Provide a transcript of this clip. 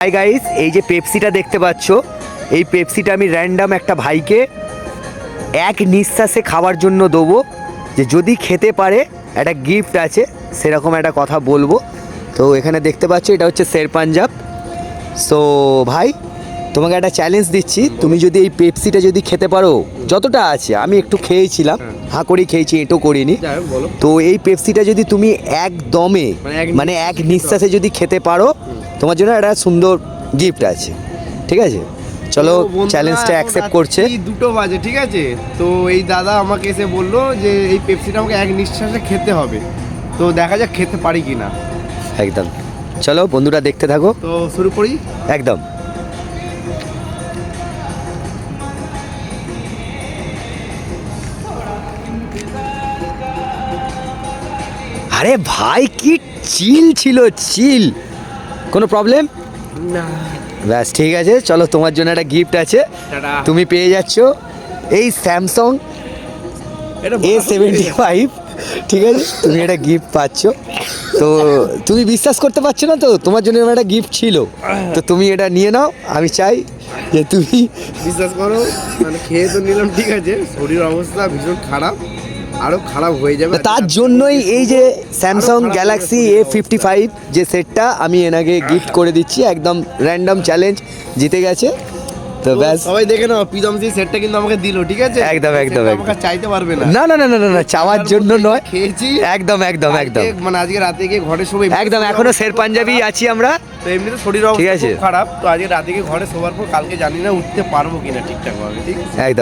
Hi guys, এই যে পেপসিটা দেখতে পাচ্ছ, এই পেপসিটা আমি র্যান্ডাম একটা ভাইকে এক নিঃশ্বাসে খাওয়ার জন্য দেবো। যে যদি খেতে পারে একটা গিফট আছে, সেরকম একটা কথা বলবো। তো এখানে দেখতে পাচ্ছ এটা হচ্ছে শের পাঞ্জাব। সো ভাই, তোমাকে একটা চ্যালেঞ্জ দিচ্ছি, তুমি যদি এই পেপসিটা যদি খেতে পারো, যতটা আছে, আমি একটু খেয়েছিলাম, হাঁ করেই খেয়েছি, এঁটো করিনি। তো এই পেপসিটা যদি তুমি একদমে মানে এক নিঃশ্বাসে যদি খেতে পারো, তোমার জন্য একটা সুন্দর গিফট আছে। ঠিক আছে, চলো চ্যালেঞ্জটা অ্যাকসেপ্ট করছে। 2টো বাজে, ঠিক আছে। তো এই দাদা আমাকে এসে বললো যে এই পেপসিটা আমাকে এক নিঃশ্বাসে খেতে হবে। তো দেখা যাক খেতে পারি কি না। একদম, চলো বন্ধুরা দেখতে থাকো। তো শুরু করি। একদম। আরে ভাই, কি চিল ছিল, চিল, কোনো প্রবলেম না, ব্যাস ঠিক আছে। চলো, তোমার জন্য একটা গিফট আছে। টাটা। তুমি পেয়ে যাচ্ছ এই স্যামসাং এটা A75। ঠিক আছে, তুমি একটা গিফট পাচ্ছ। তো তুমি বিশ্বাস করতে পারছো না, তো তোমার জন্য আমার একটা গিফট ছিল, তো তুমি এটা নিয়ে নাও। আমি চাই যে তুমি বিশ্বাস করো, মানে খেয়ে তো নিলাম, ঠিক আছে, শরীর অবস্থা ভীষণ খারাপ, আরো খারাপ হয়ে যাবে। তার জন্যই এই যে স্যামসাং গ্যালাক্সি A55 যে সেটটা আমি এনাকে গিফট করে দিচ্ছি। একদম র্যান্ডম চ্যালেঞ্জ, জিতে গেছে। তো ব্যাস, সবাই দেখে নাও, পিদমসি সেটটা কিন্তু আমাকে দিল, ঠিক আছে। একদম, একদম, সেটটা একদম। আমাকে চাইতে পারবে না। না না না না না না, চাওয়ার জন্য নয়, খেয়েছি একদম একদম একদম মানে আজকে রাতে গিয়ে ঘরে শোবে। একদম, এখনো শের পাঞ্জাবি আছি আমরা। তো এমনিতে শরীর ঠিক অবস্থা আছে। খুব খারাপ। তো আজকে রাতে গিয়ে ঘরে শোবার পর কালকে জানি না উঠতে পারবো কিনা ঠিকঠাক ভাবে, ঠিক আছে। একদম।